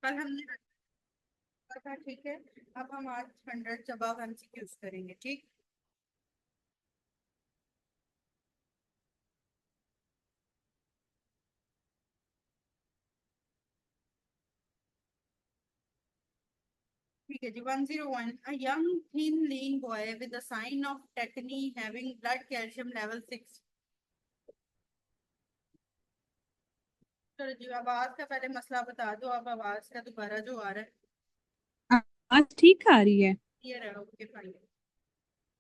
कल हमने रखा था, ठीक है। अब हम आज 100 जवाब एमसीक्यूज करेंगे, ठीक। ठीक है जी। 101, a young thin lean boy with a sign of tetany having blood calcium level 6। चलो जी, आवाज का पहले मसला बता दो। अब आवाज का दोबारा जो आ रहा है, आज ठीक आ रही है। क्लियर है? Okay fine.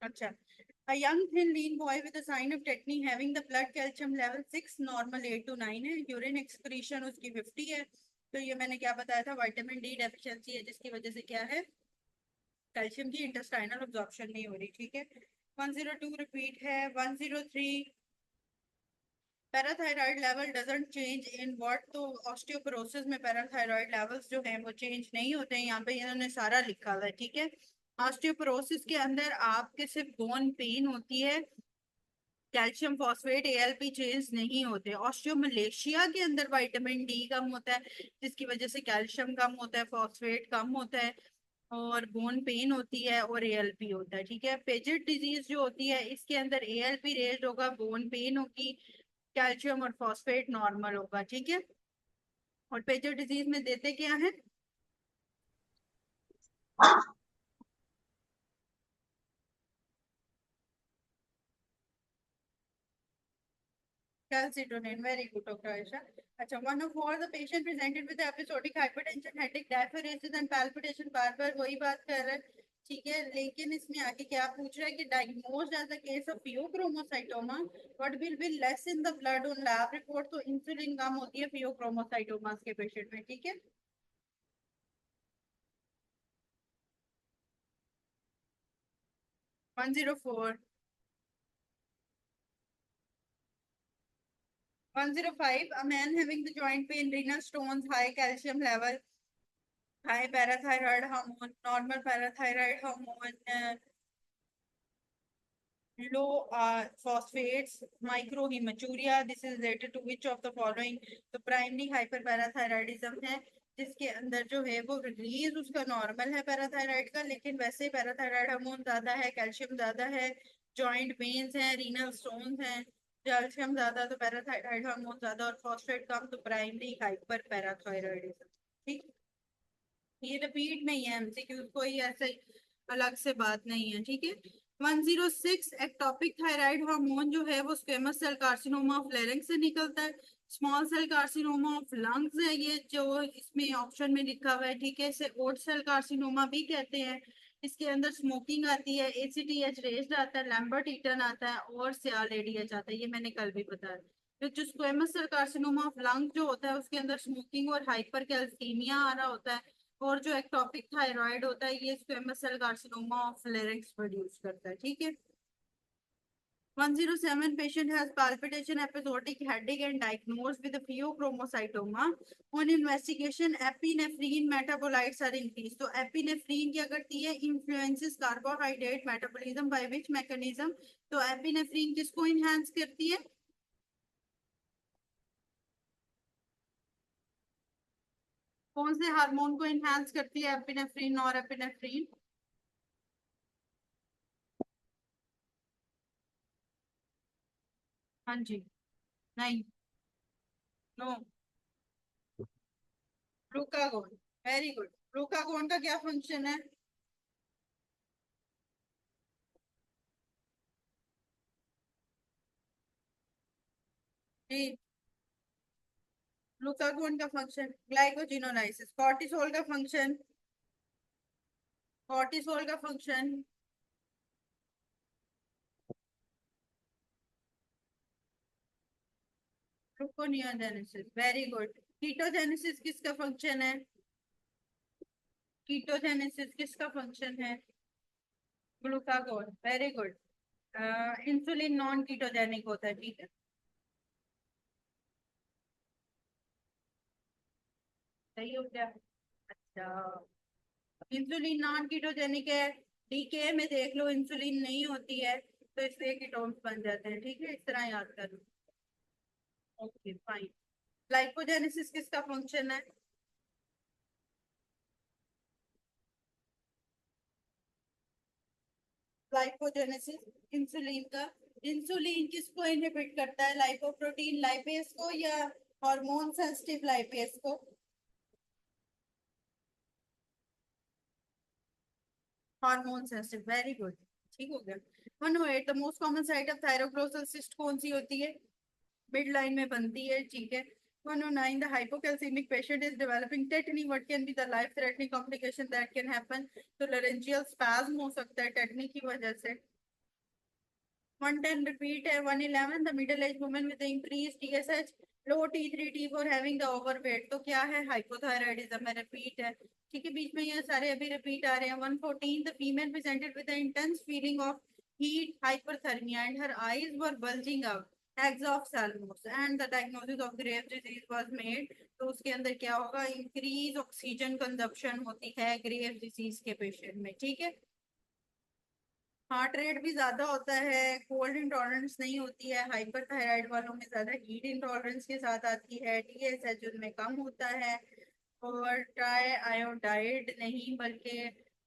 अच्छा। A young thin lean boy with a sign of tetany having the blood calcium level 6, normal 8 to 9 है। यूरिन एक्सक्रीशन उसकी 50 है। तो ये मैंने क्या बताया था, विटामिन डी डेफिशिएंसी है, जिसकी वजह से क्या है, कैल्शियम की इंटेस्टाइनल अब्जॉर्प्शन नहीं हो रही, ठीक है। 102 रिपीट है। 103, parathyroid level doesn't change in what. तो ऑस्टियोपोरोसिस में पैराथायराइड लेवल्स जो हैं वो चेंज नहीं होते हैं। यहाँ पे इन्होंने सारा लिखा हुआ है, ठीक है। ऑस्टियोपोरोसिस के अंदर आपके सिर्फ बोन पेन होती है, कैल्शियम फॉस्फेट एएलपी चेंज नहीं होते। ऑस्टियोमलेशिया के अंदर विटामिन डी कम होता है, जिसकी वजह से कैल्शियम कम होता है, फॉस्फेट कम होता है, और बोन पेन होती है और एएलपी होता है, ठीक है। पेजेट डिजीज जो होती है, इसके अंदर एएलपी रेज होगा, बोन पेन होगी, कैल्शियम और फॉस्फेट नॉर्मल होगा, ठीक है। और पेजेट डिजीज में देते क्या है, calcitonin। Very good doctor Ayesha. अच्छा। 104, the patient presented with episodic hypertension, headache, diaphoresis and palpitation. बार बार वही बात कर रहे हैं, ठीक है। लेकिन इसमें आगे क्या पूछ रहा है कि diagnosed as a case of pheochromocytoma, what will be less in the blood on lab report. तो इंसुलिन कम होती है फियोक्रोमोसाइटोमा के पेशेंट में, ठीक है। 104। 105, a man having the joint pain, renal stones, high calcium level, high parathyroid hormone, normal parathyroid hormone, low phosphates, microhematuria, this is related to which of the following। तो primary हाइपरपैराथायराइडिज्म है, जिसके अंदर जो है वो रिलीज उसका नॉर्मल है parathyroid का, लेकिन वैसे पैराथायराइड हार्मोन ज्यादा है, कैल्शियम ज्यादा है, जॉइंट पेन्स हैं, रीनल स्टोन्स हैं। कैल्शियम ज्यादा तो पैराथायराइड हार्मोन ज्यादा, और फॉस्फेट कम तो प्राइमरी हाइपर पैराथायराइडिज्म, ठीक। ये रिपीट नहीं है एमसीक्यू, कोई ऐसे अलग से बात नहीं है, ठीक है। 106, एक्टोपिक थायराइड हार्मोन जो है वो squamous cell carcinoma of larynx से निकलता है। Small cell carcinoma of lungs है ये जो इसमें ऑप्शन में लिखा हुआ है, ठीक है। इसे ओड सेल कार्सिनोमा भी कहते हैं। इसके अंदर स्मोकिंग आती है, एसीटीएच रेज्ड आता है, लैम्बर्ट ईटन आता है, और सियाल एडीएच आता है, ये मैंने कल भी बताया। तो जो squamous cell carcinoma of lung जो होता है, उसके अंदर स्मोकिंग और हाइपर कैल्सीमिया आ रहा होता है। और जो एक्टोपिक थायराइड होता है, ये squamous cell carcinoma of larynx produce करता है, ठीक है। 107, patient has palpitation, episodic headache and diagnosed with a pheochromocytoma। On investigation, epinephrine metabolites are increased। तो epinephrine क्या करती है, influences carbohydrate metabolism by which mechanism। तो epinephrine किसको enhance करती है, कौन से हार्मोन को enhance करती है एपिनेफ्रीन और एपिनेफ्रीन? हाँ जी। नहीं। No. Glucagon. Very good. Glucagon का क्या फंक्शन है? जी, ग्लूकागोन का फंक्शन ग्लाइकोजिनोलाइसिस। कॉर्टिसोल का फंक्शन, कॉर्टिसोल का function gluconeogenesis. Very good. Ketogenesis किसका फंक्शन है? कीटोजेनेसिस किसका फंक्शन है? Glucagon. Very good. Insulin non ketogenic होता है, ठीक है। सही हो गया। अच्छा, इंसुलिन नॉन कीटोजेनिक है। डीके में देख लो इंसुलिन नहीं होती है, तो इसलिए कीटोन्स बन जाते हैं, ठीक है। इस तरह याद कर लो। Okay fine. ग्लाइकोजेनेसिस किसका फंक्शन है? लाइपोजेनेसिस इंसुलिन का। इंसुलिन किसको इनहिबिट करता है, लाइपोप्रोटीन लाइपेज को या हार्मोन सेंसिटिव लाइपेज को? हार्मोन सेंसिटिव, वेरी गुड, ठीक हो गया। 108, the most common site of thyroglossal cyst कौन सी होती है? मिड लाइन में बनती है, ठीक है। 109, the hypocalcemic patient is developing tetany, what can be the life threatening complication that can happen? तो laryngeal spasm हो सकता है टेटनी की वजह से। 110 repeat है। 111, the middle aged woman with the increased TSH, low T3 T4 having the overweight, तो क्या है? hypothyroidism है, repeat है, ठीक है। बीच में ये सारे अभी repeat आ रहे हैं। 114, the female presented with the intense feeling of heat hyperthermia and her eyes were bulging out, exophthalmos, and the diagnosis of Graves disease was made। तो उसके अंदर क्या होगा? इंक्रीज ऑक्सीजन कंजप्शन होती है ग्रेव्स डिजीज के पेशेंट में, ठीक है। हार्ट रेट भी ज्यादा होता है, कोल्ड इंटॉलरेंस नहीं होती है, हाइपर थायराइड वालों में ज्यादा हीट इंटॉलरेंस के साथ आती है, टीएसएच उनमें कम होता है, और ट्राई आयोडाइड नहीं बल्कि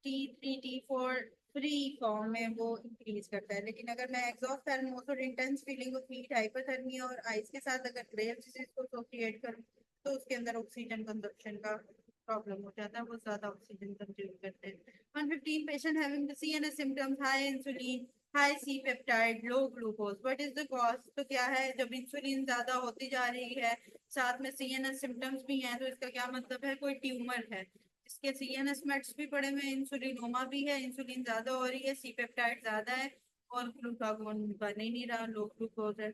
T3 T4 फ्री फॉर्म में वो इंक्रीज करता है। लेकिन अगर मैं एक्सॉफ्थैल्मोस और intense feeling of heat hypothermia और आइस के साथ अगर ग्रेव्स डिजीज को एसोसिएट करूं तो उसके अंदर ऑक्सीजन कंजप्शन का प्रॉब्लम हो जाता है, वो ज्यादा ऑक्सीजन कंज्यूम करते हैं। 115, patient having the CNS symptoms, high insulin, high C peptide, low glucose, what is the cause? तो क्या है? जब इंसुलिन ज्यादा होती जा रही है, साथ में CNS symptoms भी हैं, तो इसका क्या मतलब है? कोई ट्यूमर है। इसके CNS मेट्स भी पड़े हुए हैं, इंसुलिनोमा भी है, इंसुलिन ज्यादा हो रही है, C पेप्टाइड ज्यादा है, और ग्लूकागोन बन ही नहीं रहा, लो ग्लूकोज है।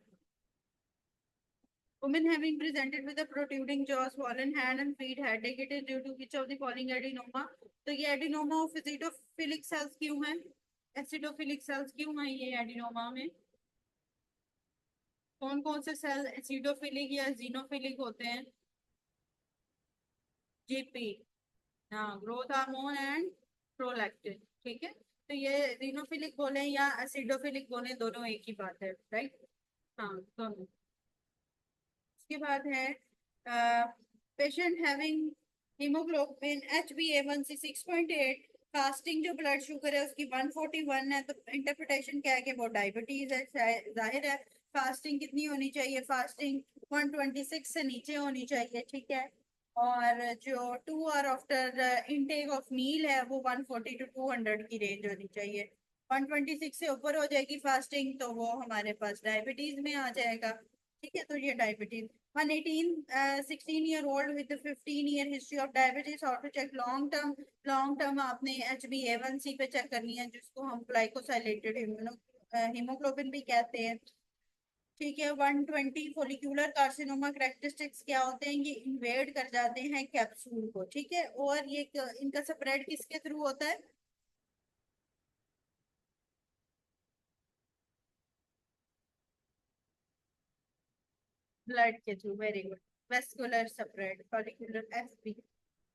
Women having presented with a protruding jaw, swollen hand and feet, headache, it is due to which of the following adenoma? तो ये एडिनोमा ऑफ एसिडोफिलिक सेल्स क्यों है? एसिडोफिलिक सेल्स क्यों है ये एडिनोमा में? कौन कौन से सेल एसिडोफिलिक या जीनोफिलिक होते हैं? जीपी, हाँ, ग्रोथ हार्मोन एंड प्रोलैक्टिन, ठीक है। तो ये जीनोफिलिक बोले या एसिडोफिलिक बोले, दोनों एक ही बात है, राइट? हाँ, दोनों। उसके बाद है patient having haemoglobin HbA1c 6.8, fasting जो ब्लड शुगर है उसकी 141 है, तो इंटरप्रिटेशन क्या है कि वो डायबिटीज है, जाहिर है। फास्टिंग कितनी होनी चाहिए? फास्टिंग 126 से नीचे होनी चाहिए, ठीक है। और जो 2 hour after intake of meal है वो 140 to 200 की रेंज होनी चाहिए। 126 से ऊपर हो जाएगी फास्टिंग तो वो हमारे पास डायबिटीज में आ जाएगा, ठीक है। तो ये diabetes. 118, 16 year old with a 15 year history of diabetes, how to check long term आपने HbA1c पे चेक करनी है, जिसको हम ग्लाइकोसाइलेटेड हीमोग्लोबिन भी कहते हैं, ठीक है। 120, फोलिकुलर कार्सिनोमा करेक्टरिस्टिक्स क्या होते हैं? ये इन्वेड कर जाते हैं कैप्सूल को, ठीक है। और ये इनका स्प्रेड किसके थ्रू होता है? ब्लड के through, very good. Vascular spread, follicular FB.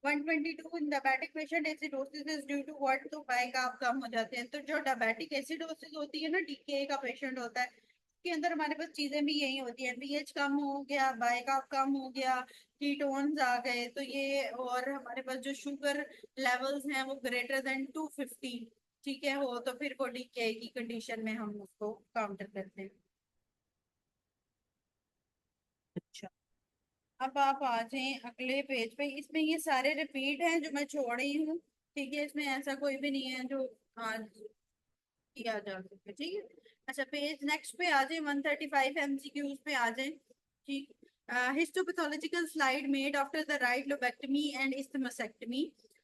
122, in diabetic patient acidosis is due to what? तो बाइकार्ब कम हो जाते हैं। तो जो डायबिटिक एसिडोसिस होती है ना, डीके का पेशेंट होता है, के अंदर हमारे पास चीजें भी यही होती है, पीएच कम हो गया, बाइकार्ब कम हो गया, कीटोन्स आ गए, तो ये, और हमारे पास जो शुगर लेवल्स हैं वो ग्रेटर देन 250, ठीक है, हो तो फिर वो डीके की कंडीशन में हम उसको काउंटर करते हैं। अच्छा, अब आप आ जाएं अगले पेज पे। इसमें ये सारे रिपीट हैं जो मैं छोड़ रही हूँ, ठीक है। इसमें ऐसा कोई भी नहीं है जो आज किया जा सके, ठीक है। अच्छा, पेज नेक्स्ट पे आ जाए, 135 MCQs पे आ जाए, ठीक। Histopathological slide made after the right lobectomy and isthmusectomy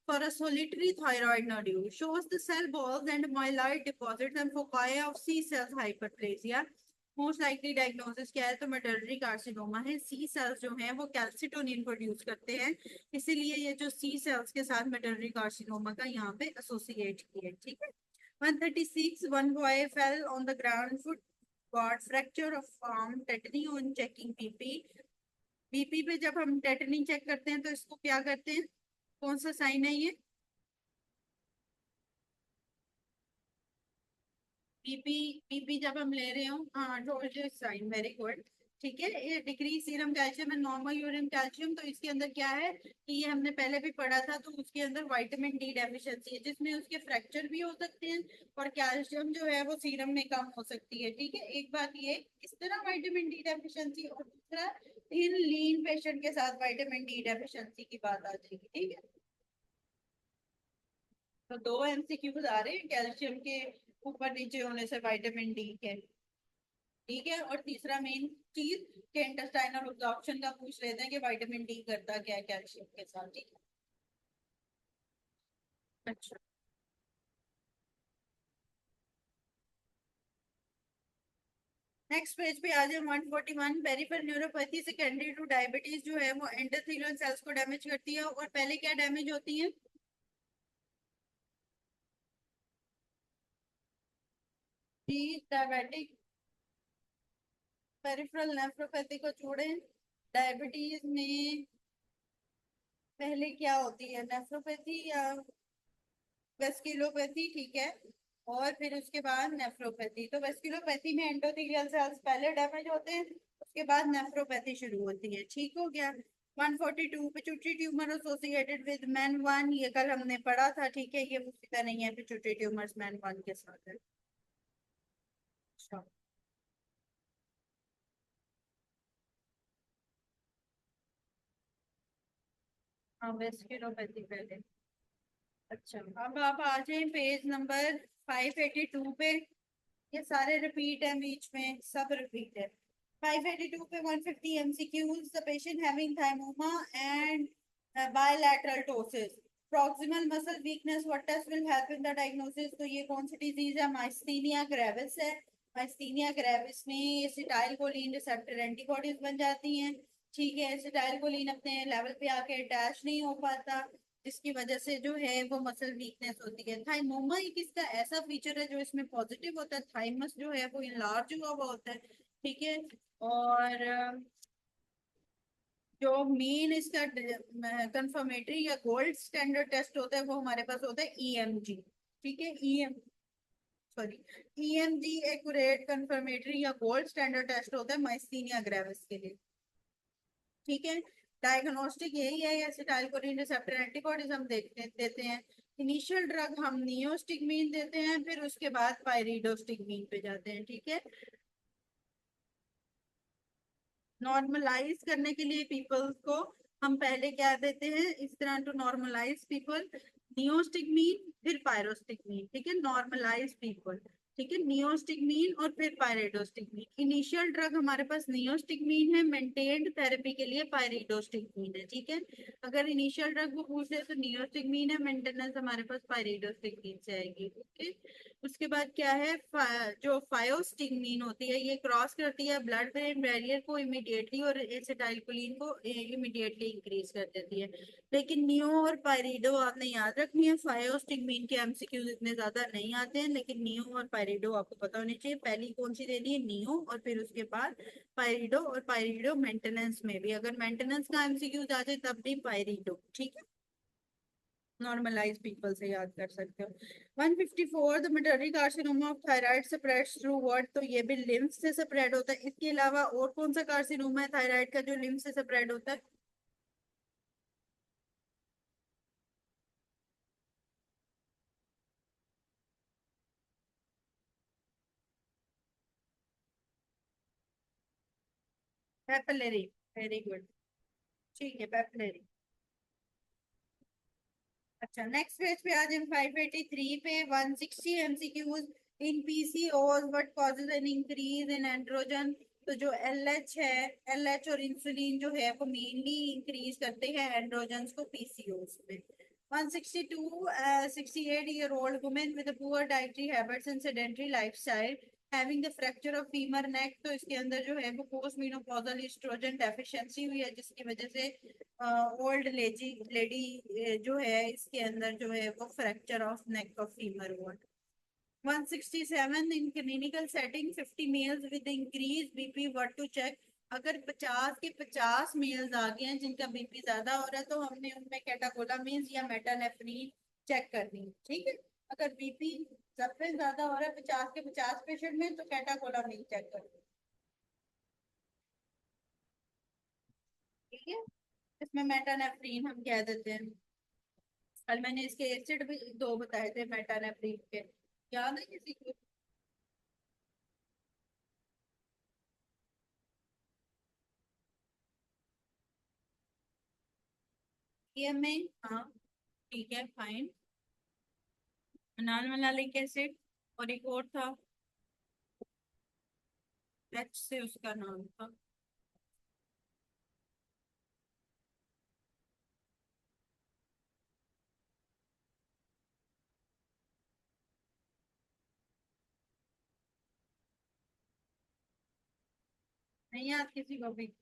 for a solitary thyroid nodule shows the cell balls and myeloid deposits and foci of C cells hyperplasia। Most likely diagnosis क्या है? तो medullary carcinoma है। सी sales जो हैं वो calcitonin produce करते हैं, इसीलिए ये जो सी सेल्स के साथ मेडलरी कार्सिनोमा का यहाँ पे एसोसिएट किया है, ठीक है। 136, one boy fell on the ground, foot got fracture of arm, tetany on checking BP। BP पे जब हम टेटनी चेक करते हैं तो इसको क्या करते हैं? कौन सा साइन है ये? बीपी, बीपी जब हम ले रहे हो, हाँ, डोल्टन साइन, वेरी गुड। ठीक है, ये decrease serum calcium and normal urine calcium, तो इसके अंदर क्या है कि ये हमने पहले भी पढ़ा था, तो उसके अंदर विटामिन डी डेफिशिएंसी है जिसमें उसके फ्रैक्चर भी हो सकते हैं और कैल्शियम जो है वो सीरम में कम हो सकती है। ठीक है, एक बात ये इस तरह विटामिन डी डेफिशिएंसी, और दूसरा इन लीन पेशेंट के साथ विटामिन डी डेफिशिएंसी की बात आ जाएगी। ठीक है, तो दो एमसीक्यूज आ रहे हैं कैल्शियम के ऊपर नीचे होने से विटामिन डी के। ठीक है, और तीसरा मेन चीज के इंटेस्टाइनल अब्जॉर्प्शन का पूछ लेते हैं कि विटामिन डी करता क्या है कैल्शियम के साथ। ठीक है, अच्छा। नेक्स्ट पेज पे आ जाए 141, peripheral neuropathy secondary two diabetes जो है वो एंडोथेलियल सेल्स को डैमेज करती है, और पहले क्या डैमेज होती है? प्री डायबिटिक पेरिफेरल नेफ्रोपैथी को छोड़ें, डायबिटीज में पहले क्या होती है, नेफ्रोपैथी या वेस्कुलोपैथी? ठीक है, और फिर उसके बाद नेफ्रोपैथी। तो वेस्कुलोपैथी में एंडोथेलियल सेल्स पहले डैमेज होते हैं, उसके बाद नेफ्रोपैथी शुरू होती है। ठीक हो गया। 142, pituitary tumour associated with man one, ये कल हमने पढ़ा था। ठीक है, ये पूछता नहीं है पिट्यूटरी ट्यूमर्स मैन वन के साथ है। अच्छा, हाँ वेस्कुलोपैथी पहले। अच्छा, अब आप आ जाए पेज नंबर 582 पे। ये सारे रिपीट है, बीच में सब रिपीट है। 582 पे 150 MCQs, the patient having thymoma and bilateral ptosis, proximal muscle weakness, what test will help in the diagnosis? तो ये कौन सी डिजीज है? माइस्थीनिया ग्रेविस है। माइस्थीनिया ग्रेविस में एसिटाइल कोलिन रिसेप्टर एंटीबॉडीज बन जाती हैं। ठीक है, एसिटाइल कोलिन अपने लेवल पे आके अटैच नहीं हो पाता, जिसकी वजह से जो है वो मसल वीकनेस होती है। थाइमोमा एक इसका ऐसा फीचर है जो इसमें पॉजिटिव होता है, थाइमस जो है वो इनलार्ज हुआ हुआ होता है। ठीक है, और जो मेन इसका कंफर्मेटरी या गोल्ड स्टैंडर्ड टेस्ट होता है वो हमारे पास होता है ईएमजी। ठीक है, EM sorry EMG accurate confirmatory या गोल्ड स्टैंडर्ड टेस्ट होता है माइस्थीनिया ग्रेविस के लिए। ठीक है, डायग्नोस्टिक यही है, एसिटाइलकोलिन रिसेप्टर एंटीबॉडीज हम देते हैं। इनिशियल ड्रग हम नियोस्टिगमीन देते हैं, फिर उसके बाद पायरिडोस्टिगमीन पे जाते हैं। ठीक है, नॉर्मलाइज करने के लिए पीपल्स को हम पहले क्या देते हैं, इस तरह टू नॉर्मलाइज पीपल नियोस्टिगमीन फिर पायरोस्टिगमीन। ठीक है, नॉर्मलाइज पीपल। ठीक है, नियोस्टिगमीन और फिर पायरिडोस्टिगमीन। इनिशियल ड्रग हमारे पास नियोस्टिगमीन है, मेंटेन्ड थेरेपी के लिए पायरिडोस्टिगमीन है। ठीक है, अगर इनिशियल ड्रग वो पूछ ले तो नियोस्टिगमीन है, मेंटेनेंस हमारे पास पायरिडोस्टिगमीन से आएगी। ओके, उसके बाद क्या है, जो फायोस्टिगमीन होती है ये क्रॉस करती है ब्लड ब्रेन बैरियर को इमिडिएटली, और एसिटाइलकोलिन को इमिडिएटली इंक्रीज कर देती है। लेकिन नियो और पायरिडो आपने याद रखनी है, फायोस्टिगमीन के एमसीक्यूज इतने ज्यादा नहीं आते हैं, लेकिन नियो और पायरिडो आपको पता होनी चाहिए। पहली कौन सी देनी है, नियो, और फिर उसके बाद पायरिडो, और पायरिडो मेंटेनेंस में भी, अगर मेंटेनेंस का एमसीक्यूज आ जाए तब भी पायरिडो। ठीक है, नॉर्मलाइज पीपल से याद कर सकते हो। 154, the medullary carcinoma of thyroid spreads through what, तो ये भी लिम्फ से स्प्रेड होता है। इसके अलावा और कौन सा कार्सिनोमा है थायराइड का जो लिम्फ से स्प्रेड होता है? Papillary, very good. ठीक है, पेपिलरी। अच्छा, नेक्स्ट पेज पे आ जाए 583 पे 160 MCQs, in PCOS what causes an increase in androgen, तो जो एलएच है, एलएच और इंसुलिन जो है वो मेनली इंक्रीज करते हैं एंड्रोजन्स को पीसीओज में। 162, 68-year-old woman with a poor dietary habits and sedentary lifestyle having the fracture of femur neck, तो इसके अंदर जो है वो पोस्ट मेनोपॉजल एस्ट्रोजन डेफिशिएंसी हुई है, जिसकी वजह से ओल्ड लेडी लेडी जो है इसके अंदर जो है वो fracture of neck of femur हुआ। 167, in clinical setting 50 males with increase BP what to check, अगर 50 के 50 मेल्स आ गए हैं जिनका बीपी ज्यादा हो रहा है तो हमने उनमें कैटाकोलामिन्स या मेटानेफ्रीन चेक करनी है। ठीक है, अगर बीपी सबसे ज्यादा हो रहा है 50 के 50 पेशेंट में तो कैटाकोलामिन चेक करनी है। ठीक है, इसमें मेटानेफ्रीन हम कह देते हैं। कल मैंने इसके एसिड भी दो बताए थे मेटानेफ्रीन के, याद है किसी को? में, हाँ ठीक है फाइन। अनालमलालिक एसिड, और एक और था, एच से उसका नाम था। नहीं याद किसी को भी?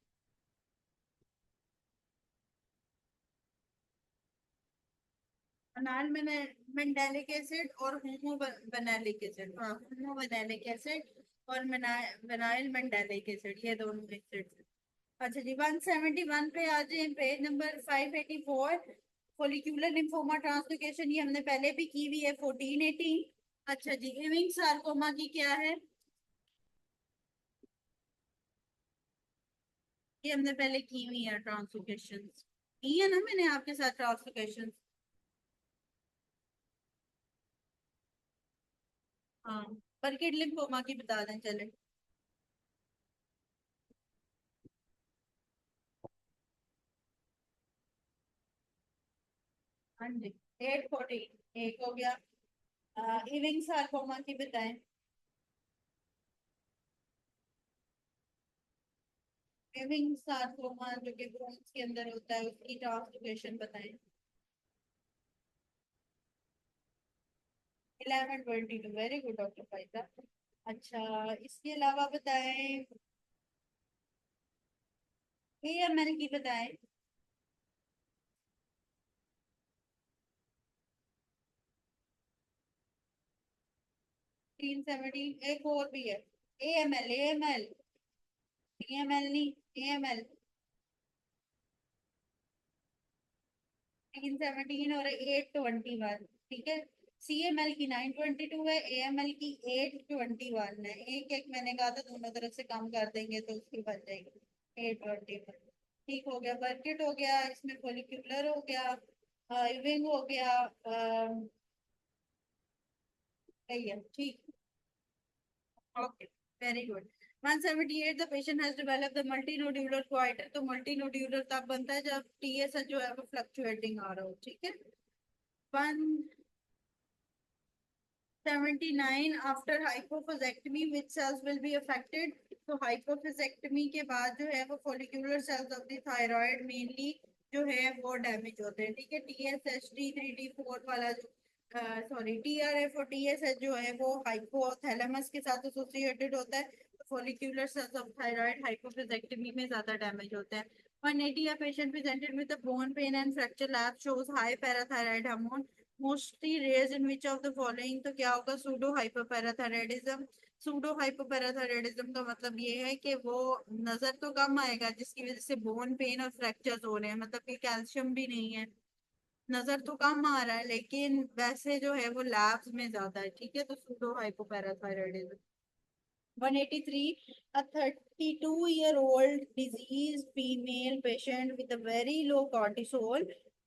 अनाल मेंडेलिक एसिड और होमोबेनेलिक एसिड, हाँ होमोबेनेलिक एसिड और विनाइल मेंडेलिक एसिड, ये दोनों एसिड। अच्छा जी, 171 पे आ जाए, page number 584। Follicular lymphoma translocation, ये हमने पहले भी की हुई है, 1418। अच्छा जी, इविंग सार्कोमा की क्या है? ये हमने पहले की हुई है ट्रांसलोकेशन, की है ना मैंने आपके साथ ट्रांसलोकेशन। हाँ, बर्किट लिम्फोमा की बता दें चले। हाँ जी, 840 एक हो गया। इविंग सार्कोमा की बताएं। इविंग सार्कोमा जो कि बोन्स के अंदर होता है, उसकी ट्रांसलोकेशन बताएं। 1122, वेरी गुड डॉक्टर फाइजा। अच्छा, इसके अलावा बताएं, एएमएल की बताएं। 317, एक और भी है, एएमएल, एएमएल, एएमएल नहीं, एएमएल। 317 और 821, ठीक है। सीएमएल की 922 है, एएमएल की 821 है। एक एक मैंने कहा था, दोनों तरफ से कम कर देंगे तो उसकी बन जाएगी 821। ठीक हो गया, बर्किट हो गया, इसमें फोलिकुलर हो गया, इविंग हो गया, सही है, ठीक। Okay, very good. 178, the patient has developed the multinodular goitre, तो मल्टीनोड्यूलर तब बनता है जब टीएसएच जो है वो फ्लक्चुएटिंग आ रहा हो, ठीक है। 179, after hypophysectomy which cells will be affected, तो हाइपोफिजेक्टमी के बाद जो है वो follicular cells of the thyroid mainly जो है वो डैमेज होते हैं, ठीक है। टीएसएच T3 T4 वाला जो, सॉरी टीआरएफ और टीएसएच जो है वो हाइपोथैलेमस के साथ एसोसिएटेड होता है, तो फॉलिक्यूलर सेल्स ऑफ थायराइड हाइपोफिजेक्टमी में ज्यादा डैमेज होता है। 180, a patient presented with a bone pain and fracture lab shows high parathyroid hormone mostly raised in which of the following, तो क्या होगा? सूडो हाइपोपैराथायराइडिज्म। सूडो हाइपोपैराथायराइडिज्म का मतलब ये है कि वो नजर तो कम आएगा जिसकी वजह से बोन पेन और फ्रैक्चर्स हो रहे हैं, मतलब कि कैल्शियम भी नहीं है, नजर तो कम आ रहा है लेकिन वैसे जो है वो लैब्स में ज्यादा है, ठीक है, तो pseudo हाइपोपैराथायराइडिज्म। 183, a 32-year-old diseased female patient with a very low cortisol.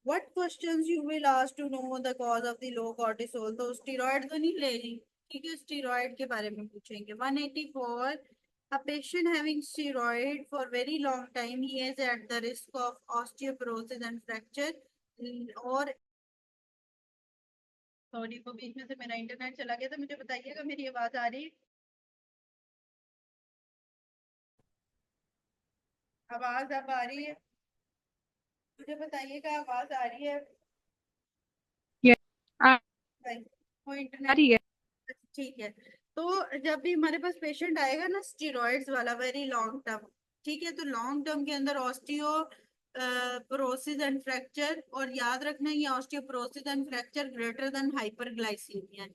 What questions you will ask to know the cause of the low cortisol? तो स्टीरॉयड तो नहीं ले रही, ठीक है, स्टीरॉयड के बारे में पूछेंगे। 184, a patient having steroid for very long time, he is at the risk of osteoporosis and fracture। और सॉरी, वो बीच में से मेरा इंटरनेट चला गया, तो मुझे बताइएगा मेरी आवाज आ रही है? आवाज अब आ रही है? मुझे बताइएगा आवाज आ रही है? ये आ वो आ इंटरनेट, रही है। ठीक है। तो जब भी हमारे पास पेशेंट आएगा ना स्टेरॉइड्स वाला वेरी लॉन्ग टर्म, ठीक है, तो लॉन्ग टर्म के अंदर ऑस्टियो प्रोसिस एंड फ्रैक्चर, और याद रखना ये osteoporosis and fracture greater than hyperglycaemia.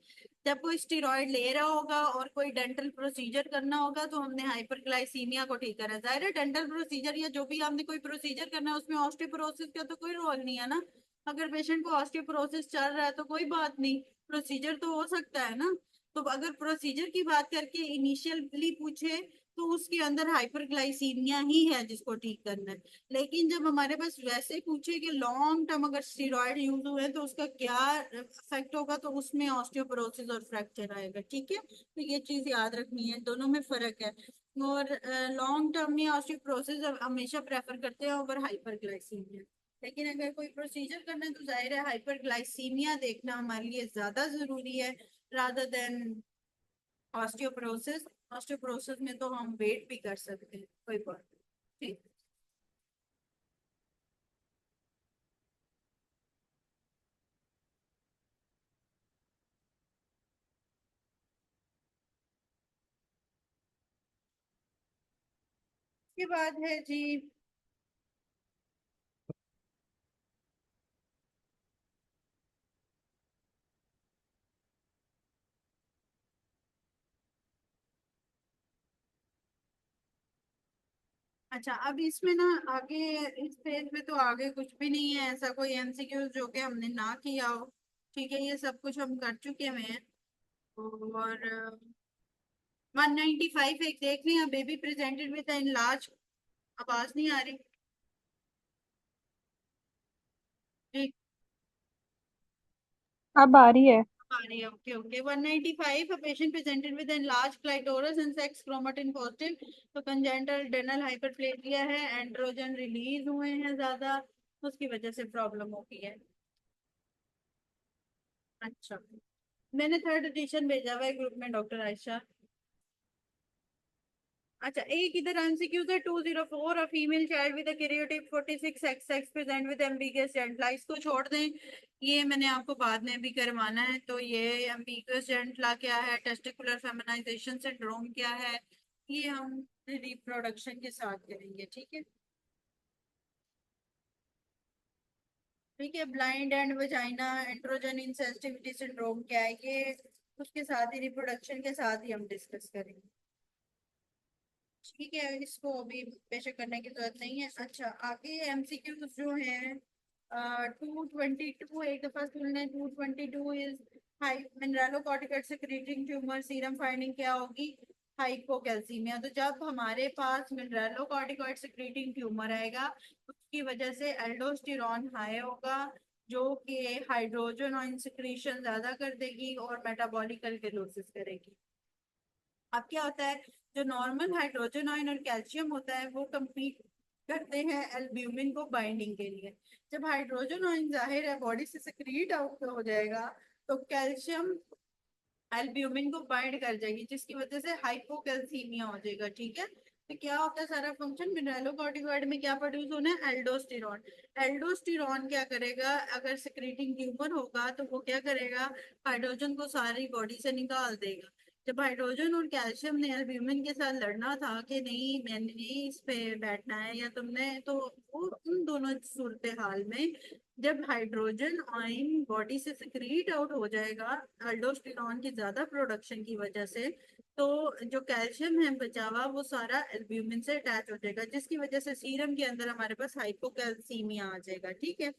जब कोई स्टेरॉइड ले रहा होगा और कोई डेंटल प्रोसीजर करना होगा तो हमने हाइपरग्लाइसीमिया को ठीक करना है। जाहिर है डेंटल प्रोसीजर या जो भी हमने कोई प्रोसीजर करना है उसमें ऑस्टियोप्रोसिस का तो कोई रोल नहीं है ना। अगर पेशेंट को ऑस्टियोप्रोसिस चल रहा है तो कोई बात नहीं, प्रोसीजर तो हो सकता है ना। तो अगर प्रोसीजर की बात करके इनिशियली पूछे तो उसके अंदर हाइपरग्लाइसीमिया ही है जिसको ठीक करना है। लेकिन जब हमारे पास वैसे पूछे कि लॉन्ग टर्म अगर स्टीरॉयड यूज हुए तो उसका क्या इफेक्ट होगा, तो उसमें ऑस्टियोपोरोसिस और फ्रैक्चर आएगा। ठीक है, तो ये चीज याद रखनी है, दोनों में फर्क है। और लॉन्ग टर्म में ऑस्टियोपोरोसिस हमेशा प्रेफर करते हैं ओवर हाइपरग्लाइसीमिया। लेकिन अगर कोई प्रोसीजर करना है तो जाहिर है हाइपरग्लाइसीमिया देखना हमारे लिए ज्यादा जरूरी है रादर देन ऑस्टियोपोरोसिस। ऑस्टियोपोरोसिस में तो हम वेट भी कर सकते हैं, कोई बात नहीं। ठीक। उसके बाद है जी, अच्छा अब इसमें ना आगे, इस पेज पे तो आगे कुछ भी नहीं है ऐसा कोई एमसीक्यूज जो कि हमने ना किया हो। ठीक है, ये सब कुछ हम कर चुके हुए हैं। और 195 एक देख लिया, baby presented with in large. आवाज नहीं आ रही जी? अब आ रही है। आ रही है, okay okay. 195 a patient presented with enlarged clitoris and sex chromatin positive, तो congenital adrenal hyperplasia है, एंड्रोजन रिलीज हुए हैं ज्यादा, उसकी वजह से प्रॉब्लम होती है। अच्छा, मैंने थर्ड एडिशन भेजा हुआ है ग्रुप में डॉक्टर आयशा। अच्छा, एक इधर एमसीक्यूज है 204, a female child with karyotype 46 XX present with ambiguous genitalia, इसको छोड़ दें, ये मैंने आपको बाद में भी करवाना है। तो ये एम्बिगस जेंटला क्या है, टेस्टिकुलर फेमिनाइजेशन सिंड्रोम क्या है, ये हम रिप्रोडक्शन के साथ करेंगे। ठीक है, ठीक है। Blind and vagina androgen insensitivity syndrome क्या है, ये उसके साथ ही रिप्रोडक्शन के साथ ही हम डिस्कस करेंगे। ठीक है, इसको अभी बेशक करने की जरूरत नहीं है। अच्छा, आगे एमसीक्यू जो है 222, एक दफा सुन लें। 222 is high mineralocorticoid secreting tumour, serum finding क्या होगी, हाइपोकैल्सीमिया। तो जब हमारे पास मिनरलोकॉर्टिकॉइड सिक्रीटिंग ट्यूमर आएगा उसकी वजह से एल्डोस्टेरॉन हाई होगा, जो कि हाइड्रोजन आयन सिक्रीशन ज्यादा कर देगी और मेटाबॉलिक एल्कलोसिस करेगी। अब क्या होता है, जो नॉर्मल हाइड्रोजन आयन और कैल्शियम होता है वो compete करते हैं एल्ब्यूमिन को बाइंडिंग के लिए। जब हाइड्रोजन आयन जाहिर है बॉडी से सिक्रीट आउट हो जाएगा, तो कैल्शियम एल्ब्यूमिन को बाइंड कर जाएगी, जिसकी वजह से हाइपोकैल्सीमिया हो जाएगा। ठीक है, तो क्या होता है सारा फंक्शन, मिनरलोकॉर्टिकॉइड में क्या प्रोड्यूस होना है, एल्डोस्टेरॉन। एल्डोस्टेरॉन क्या करेगा, अगर सिक्रीटिंग ट्यूमर होगा तो वो क्या करेगा, हाइड्रोजन को सारी बॉडी से निकाल देगा। जब हाइड्रोजन और कैल्शियम ने एल्ब्यूमिन के साथ लड़ना था कि नहीं मैंने नहीं इस पे बैठना है या तुमने, तो वो उन दोनों सूरत हाल में जब हाइड्रोजन आयन बॉडी से सिक्रीट आउट हो जाएगा अल्डोस्टेरॉन की ज्यादा प्रोडक्शन की वजह से, तो जो कैल्शियम है बचा हुआ वो सारा एल्ब्यूमिन से अटैच हो जाएगा, जिसकी वजह से सीरम के अंदर हमारे पास हाइपोकैल्सीमिया आ जाएगा। ठीक है।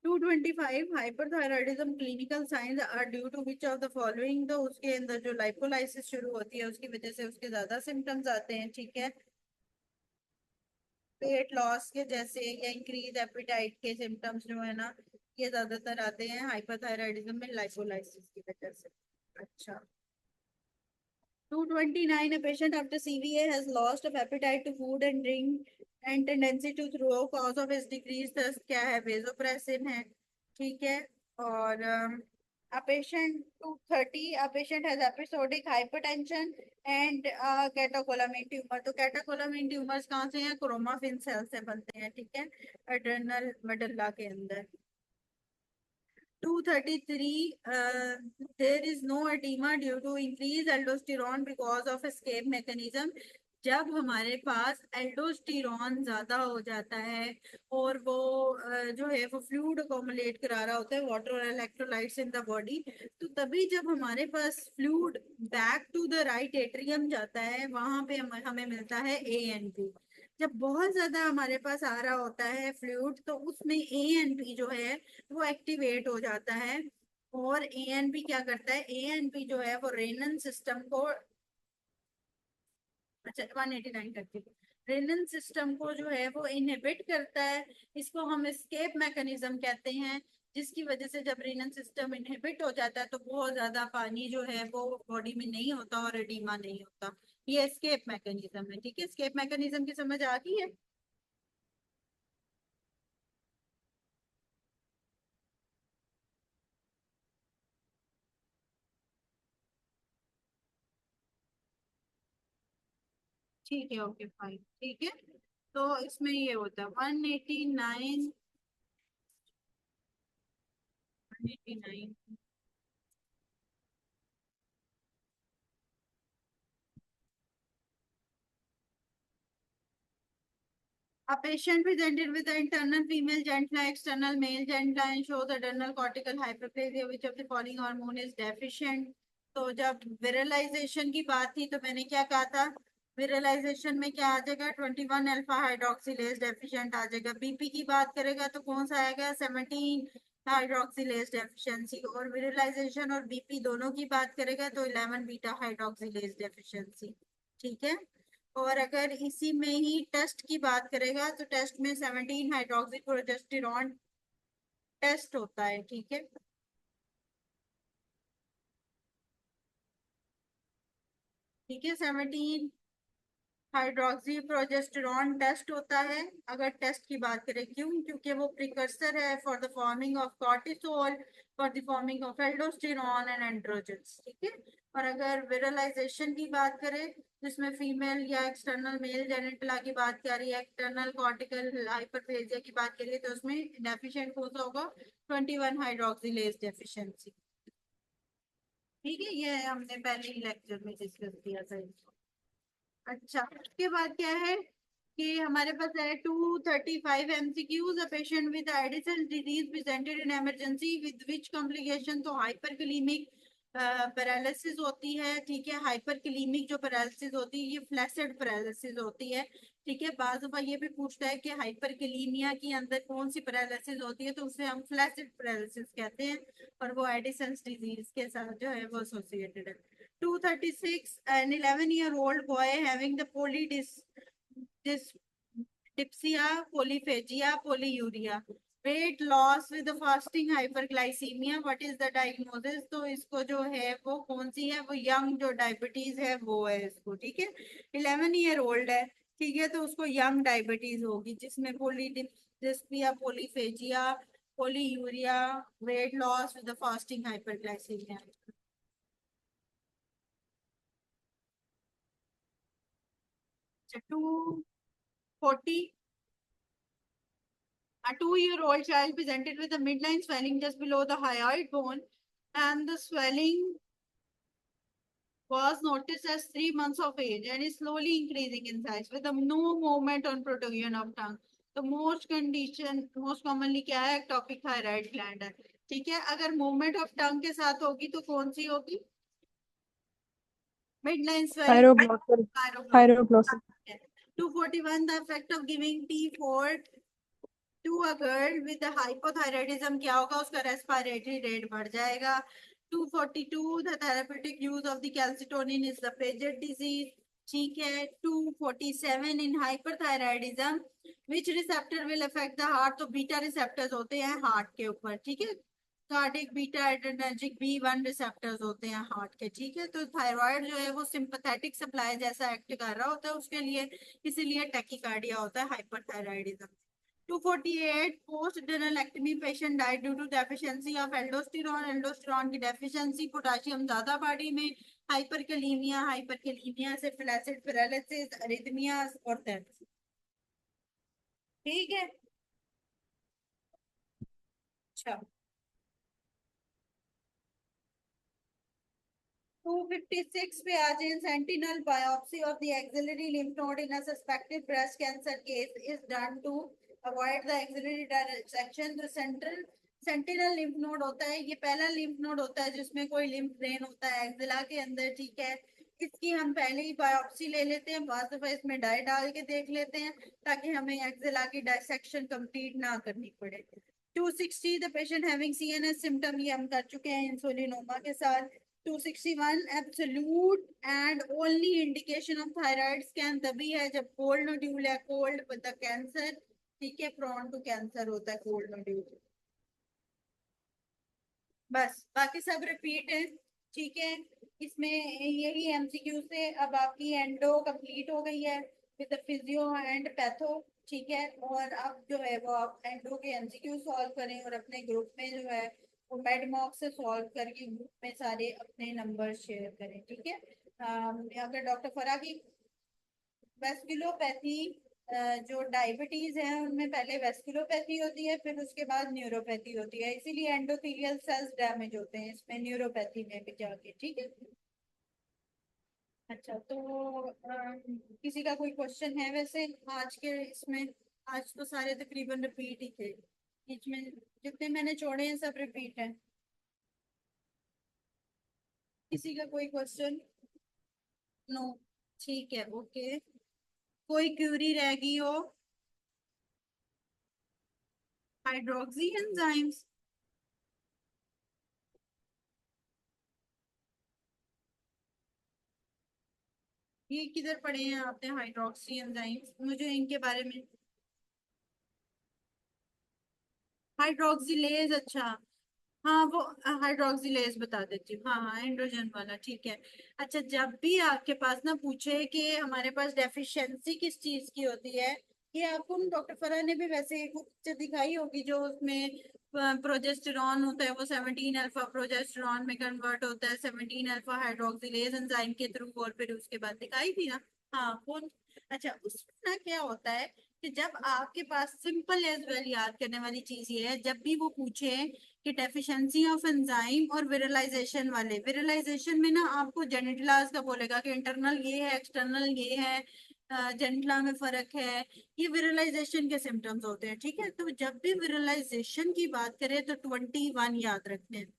225 hyperthyroidism clinical science are due to which of the following, तो उसके अंदर जो लाइपोलाइसिस शुरू होती है उसकी वजह से उसके ज्यादा सिम्टम्स आते हैं। ठीक है, वेट लॉस के जैसे या इंक्रीज एपिटाइट के सिम्टम्स जो है ना, ये ज्यादातर आते हैं हाइपरथायराइडिज्म में लाइपोलाइसिस की वजह से। अच्छा, 229 a patient after CVA has loss of appetite to food and drink and tendency to throw, cause of his decreased thirst क्या है, vasopressin है। ठीक है, और a patient 230 a patient has episodic hypertension and catecholamine tumour, तो catecholamine tumours कहाँ से हैं, क्रोमाफिन सेल से बनते हैं। ठीक है, एड्रेनल मेडुल्ला के अंदर। 233 there is no edema due to increased aldosterone because of escape mechanism, जब हमारे पास एल्डोस्टेरॉन ज्यादा हो जाता है और वो जो है वो फ्लूइड अकोमुलेट करा रहा होता है, वाटर और इलेक्ट्रोलाइट्स इन द बॉडी, तो तभी जब हमारे पास fluid back to the right atrium जाता है वहां पे हमें मिलता है ANP। जब बहुत ज्यादा हमारे पास आ रहा होता है फ्लूइड तो उसमें ANP जो है वो एक्टिवेट हो जाता है। और ANP क्या करता है, ANP जो है वो रेनन सिस्टम को अच्छा 189 करती हूँ। रेनन सिस्टम को जो है वो इनहिबिट करता है, इसको हम एस्केप मैकेनिज्म कहते हैं, जिसकी वजह से जब रेनन सिस्टम इनहिबिट हो जाता है तो बहुत ज्यादा पानी जो है वो बॉडी में नहीं होता और एडिमा नहीं होता। ये एस्केप मैकेनिज्म है, ठीक है। एस्केप मैकेनिज्म की समझ आ गई है? ठीक है, ओके फाइन, ठीक है। तो इसमें ये होता है 189, 189। A patient presented with the internal female genitula, external male genitula and shows adrenal cortical hyperplasia. Which of the following hormone is deficient? तो जब विरलाइजेशन की बात थी तो मैंने क्या कहा था, विरलाइजेशन में क्या आ जाएगा, 21 अल्फा हाइड्रोक्सिलेज डेफिशिएंट आ जाएगा। बीपी की बात करेगा तो कौन सा आएगा, 17 हाइड्रोक्सिलेज डेफिशिएंसी। और विरलाइजेशन और बीपी दोनों की बात करेगा तो 11 बीटा हाइड्रोक्सिलेज डेफिशिएंसी, ठीक है। और अगर इसी में ही टेस्ट की बात करेगा तो टेस्ट में 17 हाइड्रोक्सी प्रोजेस्टेरॉन टेस्ट होता है, ठीक है। ठीक है, 17 हाइड्रोक्सी प्रोजेस्टेरॉन टेस्ट होता है। अगर टेस्ट की बात करें, क्यों, क्योंकि वो प्रिकर्सर है for the forming of cortisol, for the forming of aldosterone and androgens, ठीक है। और अगर विरलाइजेशन की बात करें जिसमें फीमेल या एक्सटर्नल मेल जेनिटला की बात करी है, एक्सटर्नल कॉर्टिकल हाइपरप्लेजिया की बात करिए, तो उसमें डेफिशिएंट कौन सा होगा, 21 हाइड्रोक्सिलेज डेफिशिएंसी, ठीक है। ये हमने पहले ही लेक्चर में डिस्कस किया था इसको। अच्छा, उसके बाद क्या है कि हमारे पास है 235 MCQs। A patient with Addison disease presented in emergency with which complication, तो हाइपरकलीमिक पैरालिसिस होती है, ठीक है। हाइपरकलीमिक जो पैरालिसिस होती है ये फ्लैसिड पैरालिसिस होती है, ठीक है। बाज़ दफा ये भी पूछता है कि हाइपरकलीमिया के अंदर कौन सी पैरालिसिस होती है, तो उसे हम फ्लैसिड पैरालिसिस कहते हैं, और वो एडिसन डिजीज के साथ जो है वो एसोसिएटेड है। 236, an 11-year-old boy having the dyspepsia, polyphagia, polyuria, weight loss with the fasting hyperglycemia. What is the diagnosis? तो इसको जो है वो कौन सी है, वो यंग जो डायबिटीज है वो है इसको, ठीक है। 11 year old है, ठीक है, तो उसको यंग डायबिटीज होगी जिसमें polydipsia, polyphagia, polyuria, weight loss with the fasting hyperglycaemia. 240, a 2-year-old child presented with a midline swelling just below the hyoid bone, and the swelling was noticed as 3 months of age and is slowly increasing in size with no movement on protrusion of tongue. तो most commonly क्या है, ectopic thyroid gland है, ठीक है। अगर movement of tongue के साथ होगी तो कौन सी होगी, midline swelling, Pyroglossal. pyroglossal। Pyroglossal. 241, the effect of giving T4 to a girl with hypothyroidism क्या होगा, उसका रेस्पिरेटरी रेट बढ़ जाएगा। 242, the therapeutic use of the calcitonin is the Paget disease, ठीक है। 247, in hyperthyroidism which receptor will affect the heart, तो beta receptors होते हैं हार्ट के ऊपर, ठीक है। Cardiac beta adrenergic B1 receptors होते हैं हार्ट के, ठीक है। तो थायराइड जो है वो सिंपैथेटिक सप्लाई जैसा एक्ट कर रहा होता है उसके लिए, इसीलिए टैकीकार्डिया होता है hyperthyroidism. 248, post adrenalectomy patient died due to deficiency of aldosterone, aldosterone की डेफिशिएंसी, पोटाशियम ज्यादा बॉडी में, हाइपरकलीमिया, हाइपरकलीमिया से फ्लैसिड पैरालिसिस, अरिथमियास और डेथ, ठीक है। अच्छा, 256 पे आ जाए, sentinel biopsy of the axillary lymph node in a suspected breast cancer case is done to avoid the axillary dissection। जो सेंटिनल लिम्फ नोड होता है, ये पहला लिम्फ नोड होता है जिसमें कोई लिम्फ ड्रेन होता है एक्सिला के अंदर, ठीक है। इसकी हम पहले ही बायोप्सी ले लेते हैं, बाद दफा इसमें डाई डाल के देख लेते हैं ताकि हमें एक्सिला की डाइसेक्शन कंप्लीट ना करनी पड़े। 260, the patient having CNS symptom, ये हम कर चुके हैं इंसुलिनोमा के साथ। 261 absolute and only indication of thyroid scan तभी है जब कोल्ड नोड्यूल है, कोल्ड मतलब कैंसर, ठीक है, प्रोन टू कैंसर होता है कोल्ड नोड्यूल। बस बाकी सब रिपीट है, ठीक है। इसमें यही एमसीक्यू से अब आपकी एंडो कंप्लीट हो गई है विद फिजियो एंड पैथो, ठीक है। और अब जो है वो आप एंडो के एमसीक्यू सॉल्व करें और अपने ग्रुप में जो है वो मेडमॉक से सॉल्व करके ग्रुप में सारे अपने नंबर शेयर करें, ठीक है। अगर डॉक्टर फरा की वेस्कुलोपैथी, जो डायबिटीज है उनमें पहले वेस्कुलोपैथी होती है फिर उसके बाद न्यूरोपैथी होती है, इसीलिए एंडोथेलियल सेल्स डैमेज होते हैं इसमें न्यूरोपैथी में भी जाके, ठीक है। अच्छा तो किसी का कोई क्वेश्चन है वैसे आज के इसमें? आज तो सारे तकरीबन रिपीट ही थे, बीच में जितने मैंने छोड़े हैं सब रिपीट हैं। किसी का कोई क्वेश्चन? नो, ठीक है, ओके। कोई क्यूरी रह गई हो? हाइड्रोक्सी एंजाइम्स, ये किधर पढ़े हैं आपने हाइड्रोक्सी एंजाइम्स? मुझे इनके बारे में हाइड्रोक्सिलेज, अच्छा। हाँ वो हाइड्रोक्सिलेज बता देती हूँ, हाँ हाँ एंड्रोजन वाला, ठीक है। अच्छा जब भी आपके पास ना पूछे कि हमारे पास डेफिशिएंसी किस चीज की होती है, ये आपको डॉक्टर फरहा ने भी वैसे एक पिक्चर दिखाई होगी जो उसमें प्रोजेस्टेरॉन होता है वो 17 अल्फा प्रोजेस्टेरॉन में कन्वर्ट होता है 17 अल्फा हाइड्रोक्सिलेज एंजाइम के थ्रू, और फिर उसके बाद दिखाई थी ना। हाँ वो, अच्छा उसमें ना क्या होता है कि जब आपके पास सिंपल एज वेल याद करने वाली चीज ये है, जब भी वो पूछे कि डेफिशिएंसी ऑफ एंजाइम और विरलाइजेशन वाले, विरलाइजेशन में ना आपको जेनिटलास का बोलेगा कि इंटरनल ये है एक्सटर्नल ये है, जेनिटला में फर्क है, ये विरलाइजेशन के सिम्टम्स होते हैं, ठीक है। तो जब भी विरलाइजेशन की बात करें तो 21 याद रखने हैं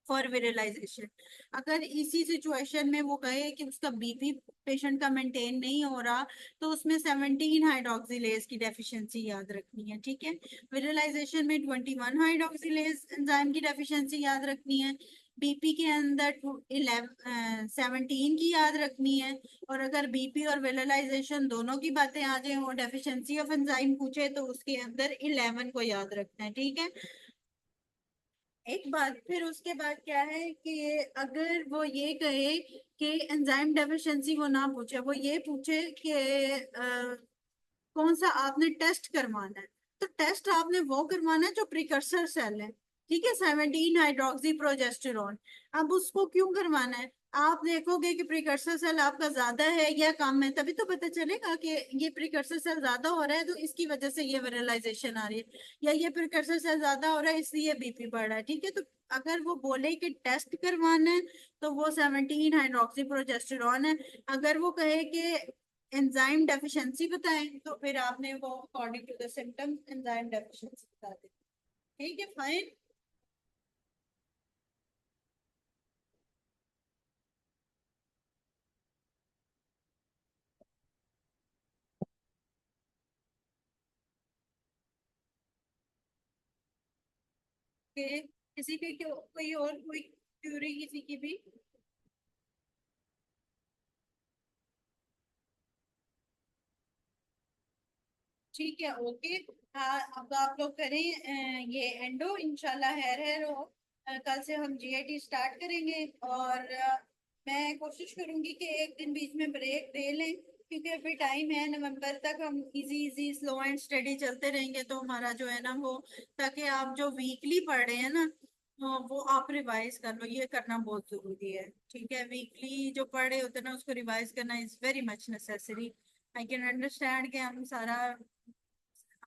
फॉर विरलाइजेशन। अगर इसी सिचुएशन में वो कहे कि उसका बीपी पेशेंट का मेंटेन नहीं हो रहा तो उसमें 17 हाइड्रोक्सिलेज की डेफिशिएंसी याद रखनी है, ठीक है। विरलाइजेशन में 21 हाइड्रोक्सिलेज एंजाइम की डेफिशिएंसी याद रखनी है, बीपी के अंदर 17 की याद रखनी है। और अगर बीपी और विरलाइजेशन दोनों की बातें आ जाए और डेफिशिएंसी ऑफ एंजाइम पूछे तो उसके अंदर 11 को याद रखना है, ठीक है। एक बात फिर उसके बाद क्या है कि अगर वो ये कहे कि एंजाइम डेफिशिएंसी वो ना पूछे, वो ये पूछे कि कौन सा आपने टेस्ट करवाना है, तो टेस्ट आपने वो करवाना है जो प्रिकर्सर सेल है, ठीक है, 17 हाइड्रोक्सी प्रोजेस्टेरॉन। अब उसको क्यों करवाना है? आप देखोगे कि प्रिकर्सर सेल आपका ज्यादा है या कम है, तभी तो पता चलेगा कि ये प्रिकर्सर सेल ज्यादा हो रहा है तो इसकी वजह से ये विरलाइजेशन आ रही है, या ये प्रिकर्सर सेल ज्यादा हो रहा है इसलिए बीपी बढ़ रहा है, ठीक है। तो अगर वो बोले कि टेस्ट करवाना है तो वो 17 हाइड्रोक्सी प्रोजेस्टेरॉन है। अगर वो कहे कि एंजाइम डेफिशिएंसी बताएं तो फिर आपने वो according to the symptoms enzyme deficiency बता दें, ठीक है, फाइन। किसी की कोई और कोई क्यूरी किसी की भी? ठीक है, ओके। अब आप लोग करें ये एंडो इंशाल्लाह हेयर हो। कल से हम जीआईटी स्टार्ट करेंगे और मैं कोशिश करूंगी कि एक दिन बीच में ब्रेक दे लें क्योंकि अभी टाइम है नवंबर तक, हम easy easy slow and study चलते रहेंगे तो हमारा जो है ना वो, ताकि आप जो वीकली पढ़ रहे हैं ना वो आप रिवाइज कर लो, ये करना बहुत जरूरी है, ठीक है। वीकली जो पढ़ रहे होते हैं ना उसको रिवाइज करना is very much necessary. I can understand कि हम सारा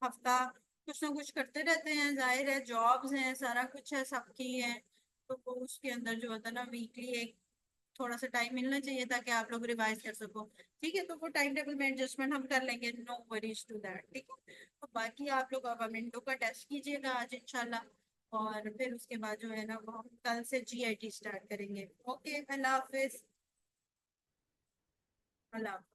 हफ्ता कुछ ना कुछ करते रहते हैं, जाहिर है जॉब्स हैं सारा कुछ है सबकी है, तो वो उसके अंदर जो होता है ना वीकली एक थोड़ा सा टाइम मिलना चाहिए ताकि आप लोग रिवाइज कर सको, ठीक है। तो वो टाइम टेबल में एडजस्टमेंट हम कर लेंगे, नो वरीज टू दैट, ठीक है। तो बाकी आप लोग अब मिनटों का टेस्ट कीजिएगा आज इंशाल्लाह, और फिर उसके बाद जो है ना वो हम कल से जीआईटी स्टार्ट करेंगे। ओके, अल्लाह हाफिज। अल्लाह हाफिज।